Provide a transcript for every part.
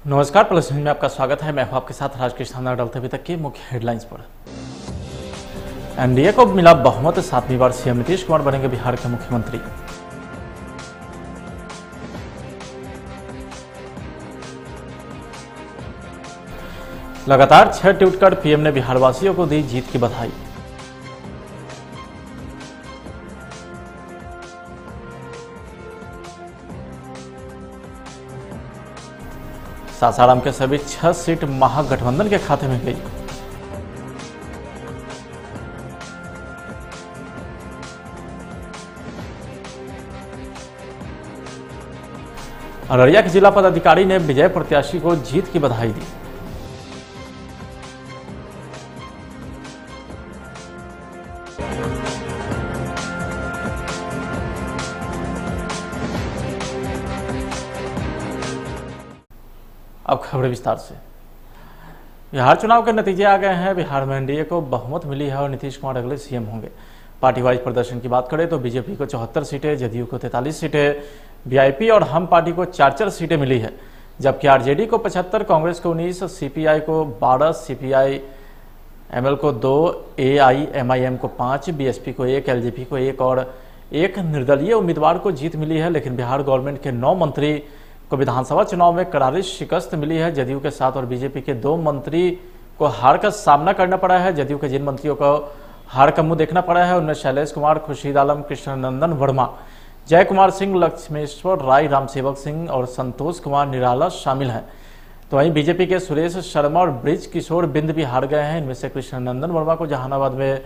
नमस्कार, plus news में आपका स्वागत है। मैं हूं आपके साथ राजकृष्ण। डलते अभी तक की मुख्य हेडलाइंस पर। एनडीए को मिला बहुमत, 7वीं बार सीएम नीतीश कुमार बनेंगे बिहार के मुख्यमंत्री। लगातार 6 ट्वीट कर पीएम ने बिहारवासियों को दी जीत की बधाई। सासाराम के सभी 6 सीट महागठबंधन के खाते में गई। अररिया के जिला पदाधिकारी ने विजय प्रत्याशी को जीत की बधाई दी। अब खबरें विस्तार से। बिहार चुनाव के नतीजे आ गए हैं। बिहार में एनडीए को बहुमत मिली है और नीतीश कुमार अगले सीएम होंगे। पार्टी वाइज प्रदर्शन की बात करें तो बीजेपी को 74 सीटें, जदयू को 43 सीटें, वीआईपी और हम पार्टी को 4-4 सीटें मिली है, जबकि आरजेडी को 75, कांग्रेस को 19, सीपीआई को 12, सीपीआई एमएल को 2, एआईएमआईएम को 5, बीएसपी को 1, एलजेपी को 1 और एक निर्दलीय उम्मीदवार को जीत मिली है। लेकिन बिहार गवर्नमेंट के 9 मंत्री को विधानसभा चुनाव में करारी शिकस्त मिली है। जदयू के 7 और बीजेपी के 2 मंत्री को हार का सामना करना पड़ा है। जदयू के जिन मंत्रियों को हार का मुंह देखना पड़ा है उनमें शैलेश कुमार, खुर्शीद आलम, कृष्णनंदन वर्मा, जय कुमार सिंह, लक्ष्मेश्वर राय, रामसेवक सिंह और संतोष कुमार निराला शामिल हैं। तो वहीं बीजेपी के सुरेश शर्मा और ब्रिज किशोर बिंद भी हार गए हैं। इनमें से कृष्णनंदन वर्मा को जहानाबाद में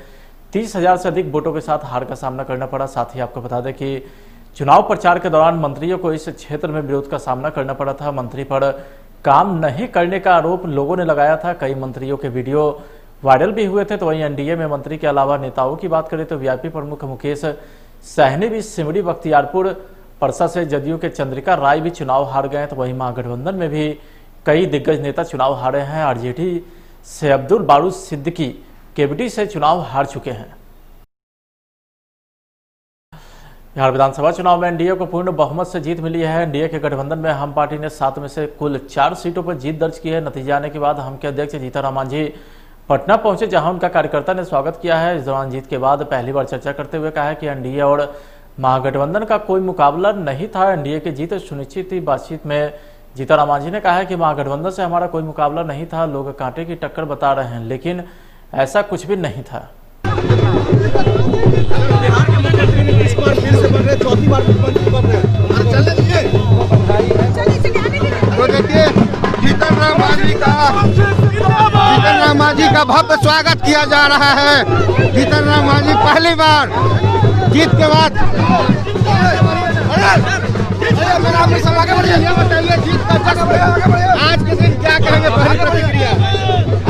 30,000 से अधिक वोटों के साथ हार का सामना करना पड़ा। साथ ही आपको बता दें कि चुनाव प्रचार के दौरान मंत्रियों को इस क्षेत्र में विरोध का सामना करना पड़ा था। मंत्री पर काम नहीं करने का आरोप लोगों ने लगाया था। कई मंत्रियों के वीडियो वायरल भी हुए थे। तो वहीं एनडीए में मंत्री के अलावा नेताओं की बात करें तो वीआईपी प्रमुख मुकेश सहनी भी सिमरी, बख्तियारपुर, परसा से, जदयू के चंद्रिका राय भी चुनाव हार गए। तो वहीं महागठबंधन में भी कई दिग्गज नेता चुनाव हारे हैं। आरजेडी से अब्दुल बारूद सिद्दीकी केवटी से चुनाव हार चुके हैं। बिहार विधानसभा चुनाव में एनडीए को पूर्ण बहुमत से जीत मिली है। एनडीए के गठबंधन में हम पार्टी ने 7 में से कुल 4 सीटों पर जीत दर्ज की है। नतीजे आने के बाद हम के अध्यक्ष जीतन मांझी पटना पहुंचे, जहां उनका कार्यकर्ता ने स्वागत किया है। इस दौरान जीत के बाद पहली बार चर्चा करते हुए कहा है कि एनडीए और महागठबंधन का कोई मुकाबला नहीं था, एनडीए की जीत सुनिश्चित थी। बातचीत में जीतन मांझी ने कहा है कि महागठबंधन से हमारा कोई मुकाबला नहीं था, लोग कांटे की टक्कर बता रहे हैं, लेकिन ऐसा कुछ भी नहीं था। चौथी बार मुख्यमंत्री बन रहे हैं। जीतन राम मांझी का भव्य स्वागत किया जा रहा है। जीतन राम मांझी पहली बार जीत के बाद आज के दिन क्या कहेंगे? पहली प्रतिक्रिया?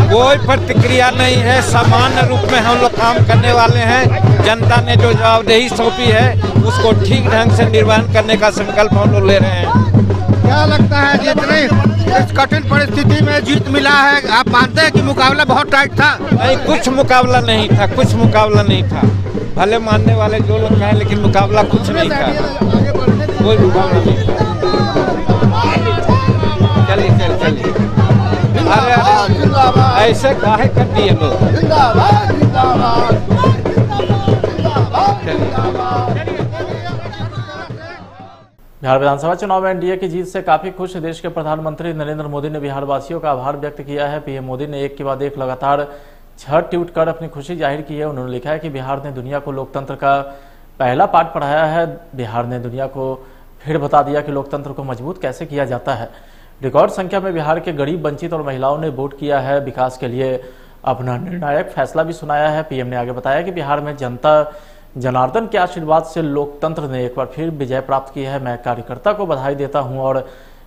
कोई प्रतिक्रिया नहीं है, सामान्य रूप में हम लोग काम करने वाले हैं। जनता ने जो जवाबदेही सौंपी है उसको ठीक ढंग से निर्वहन करने का संकल्प हम लोग ले रहे हैं। क्या लगता है जितनी इस कठिन परिस्थिति में जीत मिला है, आप मानते हैं कि मुकाबला बहुत टाइट था? नहीं, कुछ मुकाबला नहीं था, कुछ मुकाबला नहीं था। भले मानने वाले जो लोग कहें, लेकिन मुकाबला कुछ नहीं था, कोई मुकाबला नहीं था। चलिए ऐसे काहे कर दिए लोग? बिहार विधानसभा चुनाव में एनडीए की जीत से काफी खुश देश के प्रधानमंत्री नरेंद्र मोदी ने बिहार वासियों का आभार व्यक्त किया है। पीएम मोदी ने एक के बाद एक लगातार 6 ट्वीट कर अपनी खुशी जाहिर की है। उन्होंने लिखा है कि बिहार ने दुनिया को लोकतंत्र का पहला पाठ पढ़ाया है। बिहार ने दुनिया को फिर बता दिया कि लोकतंत्र को मजबूत कैसे किया जाता है। रिकॉर्ड संख्या में बिहार के गरीब, वंचित और महिलाओं ने वोट किया है। विकास के लिए अपना निर्णायक फैसला भी सुनाया है। पीएम ने आगे बताया कि बिहार में जनता जनार्दन के आशीर्वाद से लोकतंत्र ने एक बार फिर विजय प्राप्त की है। मैं कार्यकर्ता को बधाई देता हूं और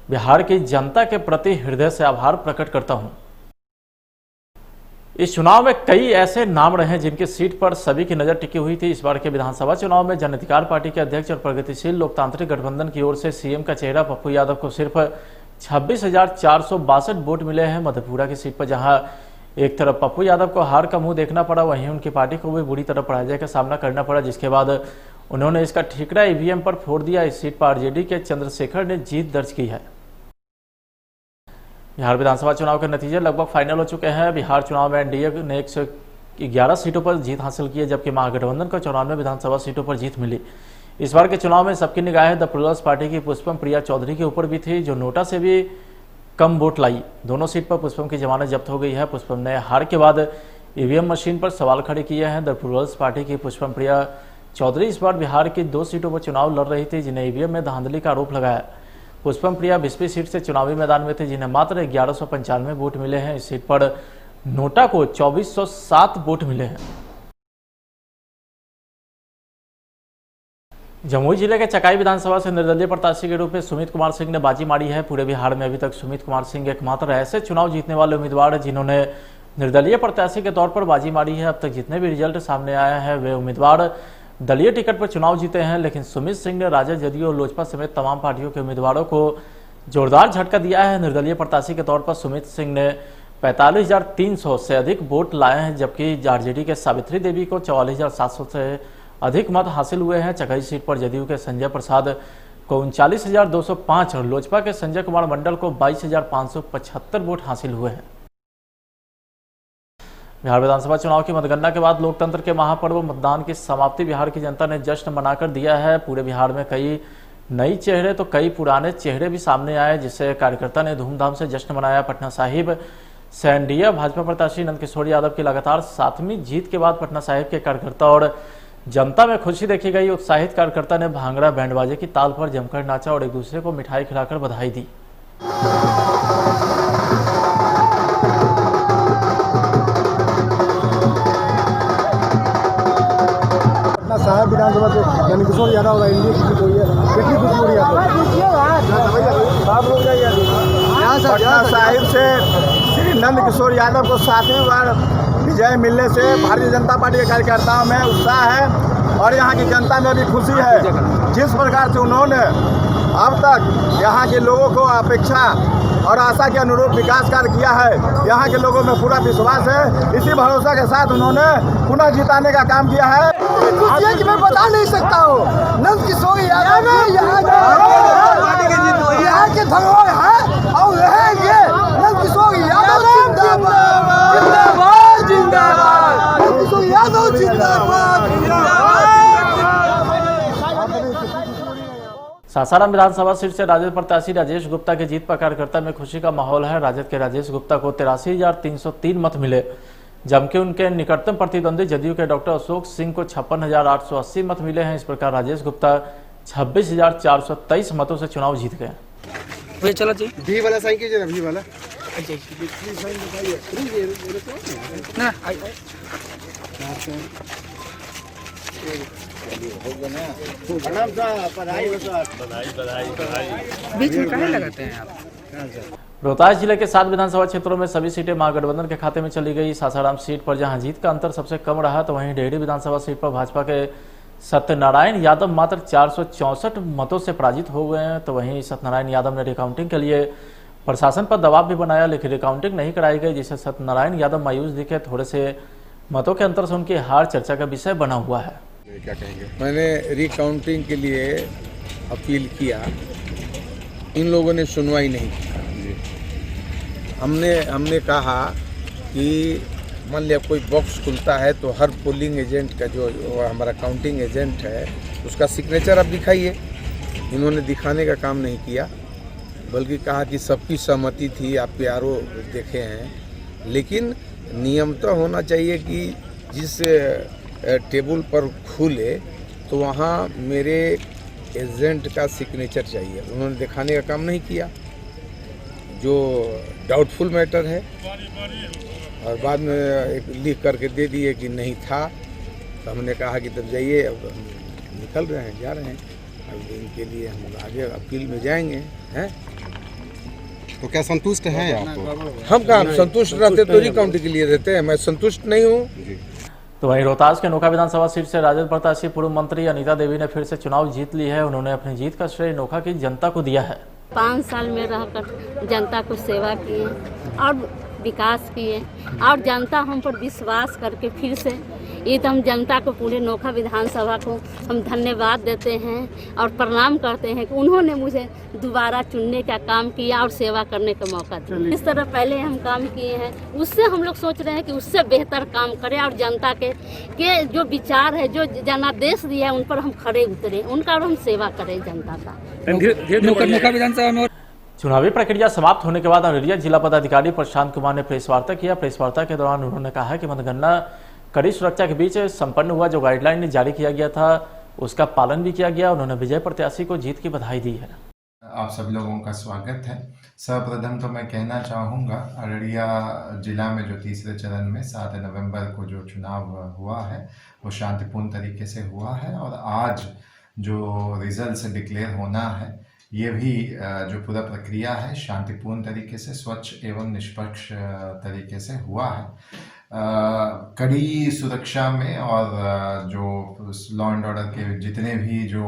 बिहार की जनता के प्रति हृदय से आभार प्रकट करता हूं। इस चुनाव में कई ऐसे नाम रहे जिनकी सीट पर सभी की नजर टिकी हुई थी। इस बार के विधानसभा चुनाव में जन अधिकार पार्टी के अध्यक्ष और प्रगतिशील लोकतांत्रिक गठबंधन की ओर से सीएम का चेहरा पप्पू यादव को सिर्फ 26,462 वोट मिले हैं। मधेपुरा की सीट पर जहां एक तरफ पप्पू यादव को हार का मुंह देखना पड़ा, वहीं उनकी पार्टी को भी बुरी तरह पराजय का सामना करना पड़ा, जिसके बाद उन्होंने इसका ठीकरा ईवीएम पर फोड़ दिया। इस सीट पर आरजेडी के चंद्रशेखर ने जीत दर्ज की है। बिहार विधानसभा चुनाव के नतीजे लगभग फाइनल हो चुके हैं। बिहार चुनाव में एनडीए ने 111 सीटों पर जीत हासिल की है, जबकि महागठबंधन को 94 विधानसभा सीटों पर जीत मिली। इस बार के चुनाव में सबकी निगाहें द प्लूरल्स पार्टी की पुष्पम प्रिया चौधरी के ऊपर भी थी, जो नोटा से भी कम वोट लाई। दोनों सीट पर पुष्पम की जमानत जब्त हो गई है। पुष्पम ने हार के बाद ईवीएम मशीन पर सवाल खड़े किए हैं। द प्लूरल्स पार्टी की पुष्पम प्रिया चौधरी इस बार बिहार की 2 सीटों पर चुनाव लड़ रही थी, जिन्हें ईवीएम में धांधली का आरोप लगाया। पुष्पम प्रिया 20वीं सीट से चुनावी मैदान में थे, जिन्हें मात्र 1195 वोट मिले हैं। इस सीट पर नोटा को 2407 वोट मिले हैं। जमुई जिले के चकाई विधानसभा से निर्दलीय प्रत्याशी के रूप में सुमित कुमार सिंह ने बाजी मारी है। पूरे बिहार में अभी तक सुमित कुमार सिंह एकमात्र ऐसे चुनाव जीतने वाले उम्मीदवार हैं जिन्होंने निर्दलीय प्रत्याशी के तौर पर बाजी मारी है। अब तक जितने भी रिजल्ट सामने आए हैं वे उम्मीदवार दलीय टिकट पर चुनाव जीते हैं, लेकिन सुमित सिंह ने राजद, जदयू और लोजपा समेत तमाम पार्टियों के उम्मीदवारों को जोरदार झटका दिया है। निर्दलीय प्रत्याशी के तौर पर सुमित सिंह ने 45,300 से अधिक वोट लाए हैं, जबकि आरजेडी के सावित्री देवी को 44,700 से अधिक मत हासिल हुए हैं। चकाई सीट पर जदयू के संजय प्रसाद को 39,205 और लोजपा के संजय कुमार मंडल को 22,575 वोट हासिल हुए हैं। बिहार विधानसभा चुनाव की मतगणना के बाद लोकतंत्र के महापर्व मतदान की समाप्ति बिहार की जनता ने जश्न मनाकर दिया है। पूरे बिहार में कई नई चेहरे तो कई पुराने चेहरे भी सामने आए, जिससे कार्यकर्ता ने धूमधाम से जश्न मनाया। पटना साहिब से एनडीए भाजपा प्रत्याशी नंदकिशोर यादव की लगातार 7वीं जीत के बाद पटना साहिब के कार्यकर्ता और जनता में खुशी देखी गई। उत्साहित कार्यकर्ता ने भांगड़ा बैंडबाजे की ताल पर जमकर नाचा और एक दूसरे को मिठाई खिलाकर बधाई दी। साहब विधानसभा से नंदकिशोर यादव का एनडीए की जीत हुई है, कितनी खुशी हो रही है? पटना साहिब से श्री नंदकिशोर यादव को 7वीं बार विजय मिलने से भारतीय जनता पार्टी के कार्यकर्ताओं में उत्साह है और यहाँ की जनता में भी खुशी है। जिस प्रकार से उन्होंने अब तक यहाँ के लोगों को अपेक्षा और आशा के अनुरूप विकास कार्य किया है, यहाँ के लोगों में पूरा विश्वास है। इसी भरोसा के साथ उन्होंने पुनः जिताने का काम किया है। खुशी कि मैं बता नहीं सकता हूँ। नंदकिशोर यादव यहाँ के धरोहर है और रहेंगे। नंदकिशोर यादव जिंदाबाद, जिंदाबाद, नंदकिशोर यादव जिंदाबाद। सासाराम विधानसभा सीट से राजद प्रत्याशी राजेश गुप्ता की जीत पर कार्यकर्ता में खुशी का माहौल है। राजद के राजेश गुप्ता को 83,303 मत मिले, जबकि उनके निकटतम प्रतिद्वंदी जदयू के डॉक्टर अशोक सिंह को 56,880 मत मिले हैं। इस प्रकार राजेश गुप्ता 26,423 मतों से चुनाव जीत गए। चला जी भी वाला साइन कीजिए ना, भी वाला बीच में कहाँ लगाते हैं आप? रोहतास जिले के 7 विधानसभा क्षेत्रों में सभी सीटें महागठबंधन के खाते में चली गई। सासाराम सीट पर जहां जीत का अंतर सबसे कम रहा, तो वहीं डेहरी विधानसभा सीट पर भाजपा के सत्यनारायण यादव मात्र 464 मतों से पराजित हो गए हैं। तो वहीं सत्यनारायण यादव ने रिकाउंटिंग के लिए प्रशासन पर दबाव भी बनाया, लेकिन रिकाउंटिंग नहीं कराई गई, जिससे सत्यनारायण यादव मायूस दिखे। थोड़े से मतों के अंतर से उनकी हार चर्चा का विषय बना हुआ है। क्या कहेंगे? मैंने रिकाउंटिंग के लिए अपील किया, इन लोगों ने सुनवाई नहीं की। हमने कहा कि मान लिया कोई बॉक्स खुलता है तो हर पोलिंग एजेंट का जो हमारा काउंटिंग एजेंट है उसका सिग्नेचर आप दिखाइए। इन्होंने दिखाने का काम नहीं किया, बल्कि कहा कि सबकी सहमति थी, आप PRO देखे हैं। लेकिन नियम तो होना चाहिए कि जिस टेबल पर खुले तो वहाँ मेरे एजेंट का सिग्नेचर चाहिए। उन्होंने दिखाने का काम नहीं किया, जो डाउटफुल मैटर है, और बाद में एक लिख करके दे दिए कि नहीं था। तो हमने कहा कि तब जाइए, अब हम निकल रहे हैं, जा रहे हैं, अब इनके लिए हम आगे अपील में जाएंगे हैं। तो क्या संतुष्ट हैं आप? हम कहाँ संतुष्ट रहते तो रिकाउंटिंग के लिए रहते हैं, मैं संतुष्ट नहीं हूँ। तो वहीं रोहतास के नोखा विधानसभा सीट से राजद प्रत्याशी पूर्व मंत्री अनीता देवी ने फिर से चुनाव जीत ली है। उन्होंने अपनी जीत का श्रेय नोखा की जनता को दिया है। 5 साल में रहकर जनता को सेवा किए और विकास किए और जनता हम पर विश्वास करके फिर से ये तो हम जनता को पूरे नोखा विधानसभा को हम धन्यवाद देते हैं और प्रणाम करते हैं कि उन्होंने मुझे दोबारा चुनने का काम किया और सेवा करने का मौका दिया। इस तरह पहले हम काम किए हैं, उससे हम लोग सोच रहे हैं कि उससे बेहतर काम करें और जनता के जो विचार है, जो जनादेश दिया है, उन पर हम खड़े उतरे, उनका और हम सेवा करें जनता का। नोखा विधानसभा में चुनावी प्रक्रिया समाप्त होने के बाद अररिया जिला पदाधिकारी प्रशांत कुमार ने प्रेस वार्ता किया। प्रेस वार्ता के दौरान उन्होंने कहा कि मतगणना कड़ी सुरक्षा के बीच संपन्न हुआ। जो गाइडलाइन जारी किया गया था उसका पालन भी किया गया। उन्होंने विजय प्रत्याशी को जीत की बधाई दी है। आप सब लोगों का स्वागत है। सर्वप्रथम तो मैं कहना चाहूँगा, अररिया जिला में जो तीसरे चरण में 7 नवंबर को जो चुनाव हुआ है वो शांतिपूर्ण तरीके से हुआ है और आज जो रिजल्ट डिक्लेयर होना है ये भी जो पूरा प्रक्रिया है शांतिपूर्ण तरीके से, स्वच्छ एवं निष्पक्ष तरीके से हुआ है। कड़ी सुरक्षा में और जो लॉ एंड ऑर्डर के जितने भी जो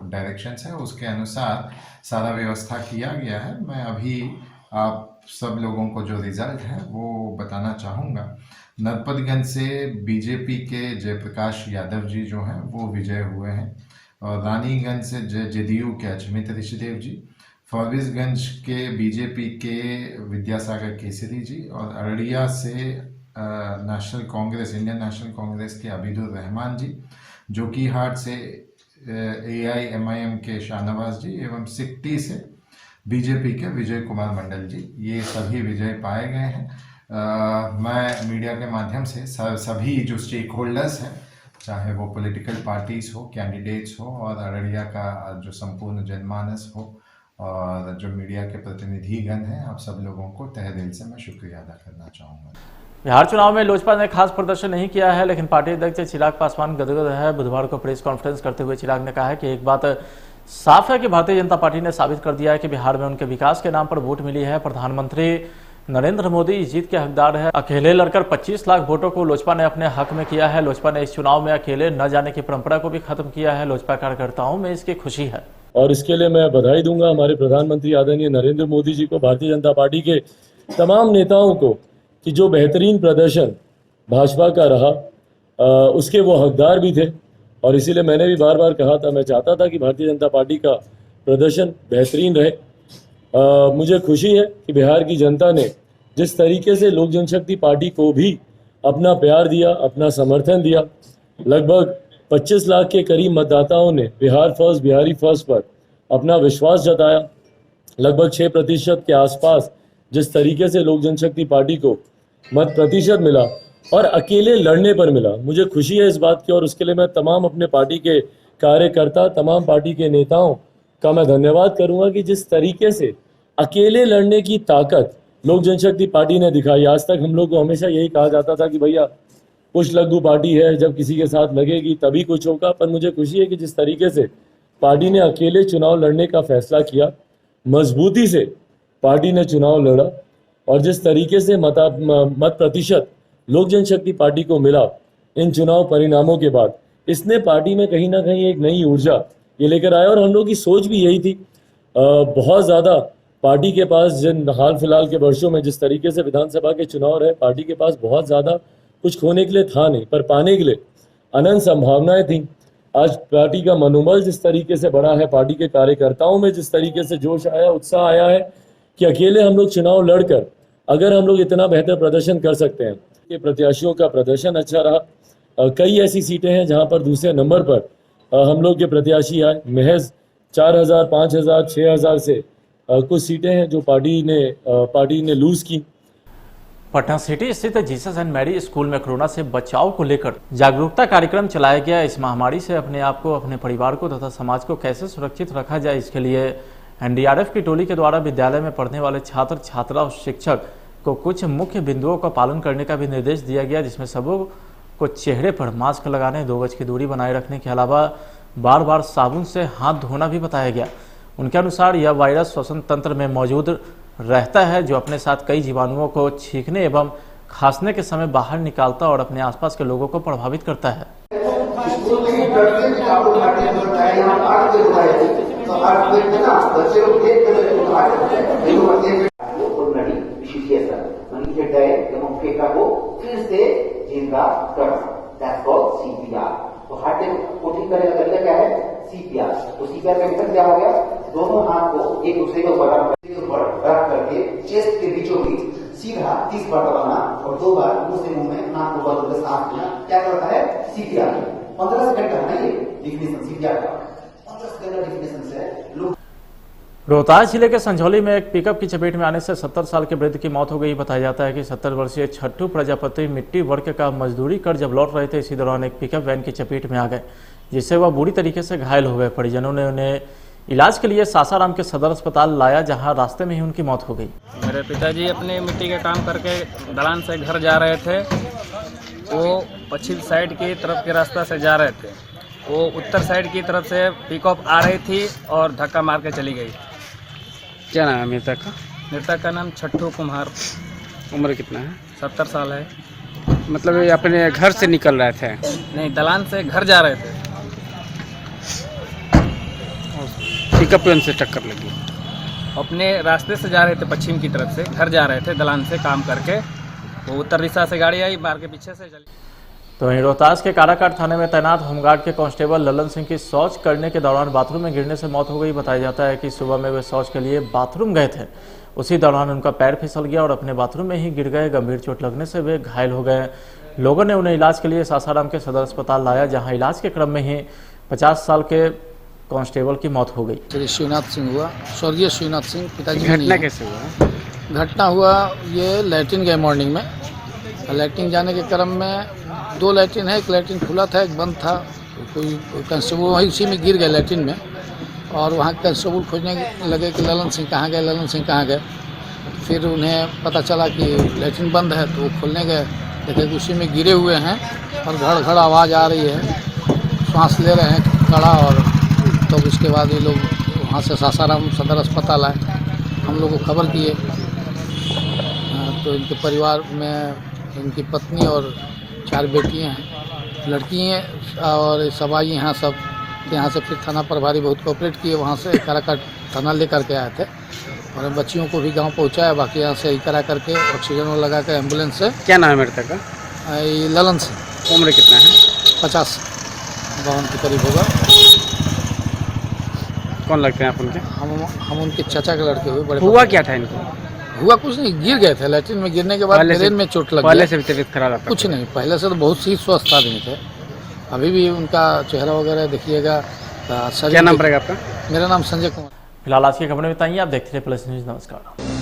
डायरेक्शंस है उसके अनुसार सारा व्यवस्था किया गया है। मैं अभी आप सब लोगों को जो रिजल्ट है वो बताना चाहूँगा। नरपतगंज से बीजेपी के जयप्रकाश यादव जी जो हैं वो विजय हुए हैं और रानीगंज से जदयू के अचमित ऋषिदेव जी, फॉरबिसगंज के बीजेपी के विद्यासागर केसरी जी और अररिया से national Congress, Indian national Congress के अबीदुर रहमान जी, जोकीहाट से AIMIM के शाहनवाज जी एवं सिकटी से बीजेपी के विजय कुमार मंडल जी, ये सभी विजय पाए गए हैं। मैं मीडिया के माध्यम से सभी जो स्टेक होल्डर्स हैं, चाहे वो पॉलिटिकल पार्टीज हो, कैंडिडेट्स हो और अररिया का जो संपूर्ण जनमानस हो और जो मीडिया के प्रतिनिधिगण हैं, आप सब लोगों को तहे दिल से मैं शुक्रिया अदा करना चाहूँगा। बिहार चुनाव में लोजपा ने खास प्रदर्शन नहीं किया है, लेकिन पार्टी अध्यक्ष चिराग पासवान गदगद है। बुधवार को प्रेस कॉन्फ्रेंस करते हुए चिराग ने कहा है कि एक बात साफ है कि भारतीय जनता पार्टी ने साबित कर दिया है कि बिहार में उनके विकास के नाम पर वोट मिली है। प्रधानमंत्री नरेंद्र मोदी इस जीत के हकदार है। अकेले लड़कर 25 लाख वोटों को लोजपा ने अपने हक में किया है। लोजपा ने इस चुनाव में अकेले न जाने की परंपरा को भी खत्म किया है। लोजपा कार्यकर्ताओं में इसकी खुशी है और इसके लिए मैं बधाई दूंगा हमारे प्रधानमंत्री आदरणीय नरेंद्र मोदी जी को, भारतीय जनता पार्टी के तमाम नेताओं को कि जो बेहतरीन प्रदर्शन भाजपा का रहा उसके वो हकदार भी थे। और इसीलिए मैंने भी बार बार कहा था, मैं चाहता था कि भारतीय जनता पार्टी का प्रदर्शन बेहतरीन रहे। मुझे खुशी है कि बिहार की जनता ने जिस तरीके से लोक जनशक्ति पार्टी को भी अपना प्यार दिया, अपना समर्थन दिया, लगभग 25 लाख के करीब मतदाताओं ने बिहार फर्स्ट, बिहारी फर्स्ट पर अपना विश्वास जताया। लगभग 6% के आसपास जिस तरीके से लोक जनशक्ति पार्टी को मत प्रतिशत मिला और अकेले लड़ने पर मिला, मुझे खुशी है इस बात की। और उसके लिए मैं तमाम अपने पार्टी के कार्यकर्ता, तमाम पार्टी के नेताओं का मैं धन्यवाद करूंगा कि जिस तरीके से अकेले लड़ने की ताकत लोक जनशक्ति पार्टी ने दिखाई। आज तक हम लोग को हमेशा यही कहा जाता था कि भैया कुछ लघु पार्टी है, जब किसी के साथ लगेगी तभी कुछ होगा। पर मुझे खुशी है कि जिस तरीके से पार्टी ने अकेले चुनाव लड़ने का फैसला किया, मजबूती से पार्टी ने चुनाव लड़ा और जिस तरीके से मत प्रतिशत लोक जनशक्ति पार्टी को मिला इन चुनाव परिणामों के बाद, इसने पार्टी में कहीं ना कहीं एक नई ऊर्जा ये लेकर आया। और हम लोग की सोच भी यही थी। बहुत ज़्यादा पार्टी के पास जिन हाल फिलहाल के वर्षों में जिस तरीके से विधानसभा के चुनाव रहे, पार्टी के पास बहुत ज़्यादा कुछ खोने के लिए था नहीं, पर पाने के लिए अनंत संभावनाएं थी। आज पार्टी का मनोबल जिस तरीके से बढ़ा है, पार्टी के कार्यकर्ताओं में जिस तरीके से जोश आया, उत्साह आया है कि अकेले हम लोग चुनाव लड़कर अगर हम लोग इतना बेहतर प्रदर्शन कर सकते हैं। कि प्रत्याशियों का प्रदर्शन अच्छा रहा। कई ऐसी सीटें हैं जहां पर दूसरे नंबर पर हम लोग के प्रत्याशी आए। महज 4000, 5000, 6000 से कुछ सीटें हैं जो पार्टी ने लूज की। पटना सिटी स्थित जीसस एंड मैरी स्कूल में कोरोना से बचाव को लेकर जागरूकता कार्यक्रम चलाया गया। इस महामारी से अपने आप को, अपने परिवार को तथा समाज को कैसे सुरक्षित रखा जाए, इसके लिए NDRF की टोली के द्वारा विद्यालय में पढ़ने वाले छात्र, छात्रा और शिक्षक को कुछ मुख्य बिंदुओं का पालन करने का भी निर्देश दिया गया, जिसमें सबों को चेहरे पर मास्क लगाने, 2 गज की दूरी बनाए रखने के अलावा बार बार साबुन से हाथ धोना भी बताया गया। उनके अनुसार यह वायरस श्वसन तंत्र में मौजूद रहता है, जो अपने साथ कई जीवाणुओं को छींकने एवं खांसने के समय बाहर निकालता और अपने आसपास के लोगों को प्रभावित करता है। बेटा को फिर से जिंदा करना, दैट्स कॉल्ड सीपीआर। तो हार्ट को ठीक करने का तरीका क्या है? सीपीआर। तो सीपीआर का मतलब क्या हो गया? दोनों हाथ को एक दूसरे के ऊपर रख करके चेस्ट के बीचों बीच सीधा 30 बार दबाना और 2 बार मुंह से मुंह में नाक को बंद करके सांस लेना। क्या करता है? सीपीआर। 15 सेकंड का है ना ये डिफिनेशन सीपीआर का। 15 सेकंड का डिफिनेशन से लोग। रोहतास जिले के संझौली में एक पिकअप की चपेट में आने से 70 साल के वृद्ध की मौत हो गई। बताया जाता है कि 70 वर्षीय छट्टू प्रजापति मिट्टी वर्क का मजदूरी कर जब लौट रहे थे, इसी दौरान एक पिकअप वैन की चपेट में आ गए, जिससे वह बुरी तरीके से घायल हो गए। परिजनों ने उन्हें इलाज के लिए सासाराम के सदर अस्पताल लाया, जहां रास्ते में ही उनकी मौत हो गई। मेरे पिताजी अपने मिट्टी का काम करके दलान से घर जा रहे थे। वो पश्चिम साइड की तरफ के रास्ता से जा रहे थे। वो उत्तर साइड की तरफ से पिकअप आ रही थी और धक्का मार के चली गई। क्या नाम है मृतक का? मृतक का नाम छट्टू कुम्हार। उम्र कितना है? 70 साल है। मतलब ये अपने घर से निकल रहे थे? नहीं, दलान से घर जा रहे थे। पिकअप वैन से टक्कर लगी। अपने रास्ते से जा रहे थे, पश्चिम की तरफ से घर जा रहे थे दलान से काम करके। वो उत्तर दिशा से गाड़ी आई, मार के पीछे से चली। तो वहीं रोहतास के काराकाट थाने में तैनात होमगार्ड के कांस्टेबल ललन सिंह की शौच करने के दौरान बाथरूम में गिरने से मौत हो गई। बताया जाता है कि सुबह में वे शौच के लिए बाथरूम गए थे, उसी दौरान उनका पैर फिसल गया और अपने बाथरूम में ही गिर गए। गंभीर चोट लगने से वे घायल हो गए। लोगों ने उन्हें इलाज के लिए सासाराम के सदर अस्पताल लाया, जहाँ इलाज के क्रम में ही 50 साल के कांस्टेबल की मौत हो गई। श्री शिवनाथ सिंह हुआ, स्वर्गीय शिवनाथ सिंह पिताजी। घटना कैसे हुआ? घटना हुआ ये लैट्रिन गए मॉर्निंग में। लैट्रिन जाने के क्रम में 2 लैट्रिन है, एक लैट्रिन खुला था, एक बंद था। कोई कंस्टेबल वहीं उसी में गिर गए लैट्रिन में, और वहाँ कंस्टेबल खोजने लगे कि ललन सिंह कहाँ गए, ललन सिंह कहाँ गए। फिर उन्हें पता चला कि लैट्रिन बंद है, तो वो खोलने गए, देखे कि उसी में गिरे हुए हैं और घड़ घड़ आवाज़ आ रही है, सांस ले रहे हैं कड़ा। और तो उसके बाद ये लोग वहाँ से सासाराम सदर अस्पताल आए, हम लोग को खबर किए। तो इनके परिवार में इनकी पत्नी और 4 बेटियां हैं, लड़की हैं और सब आई यहाँ सब। यहाँ से फिर थाना प्रभारी बहुत कोऑपरेट किए, वहाँ से काराकाट थाना लेकर के आए थे और बच्चियों को भी गांव पहुँचाया। बाकी यहाँ से ही करा करके ऑक्सीजन लगा के एम्बुलेंस से। क्या नाम है मृतक का? ललन सिंह। उम्र कितना है? 50-52 के करीब होगा। कौन लगते हैं आप उनके? हम उनके चाचा के लड़के हुए। बड़े हुआ क्या था इनको? हुआ कुछ नहीं, गिर गए थे लैट्रिन में। गिरने के बाद ब्रेन में चोट लग गई। पहले से भी तबीयत खराब था? कुछ नहीं, पहले से तो बहुत ही स्वस्थ आदमी थे। अभी भी उनका चेहरा वगैरह देखिएगा। क्या नाम पड़ेगा आपका? मेरा नाम संजय कुमार। फिलहाल आज की खबरें बताइए, आप देखते रहिए प्लस न्यूज़। नमस्कार।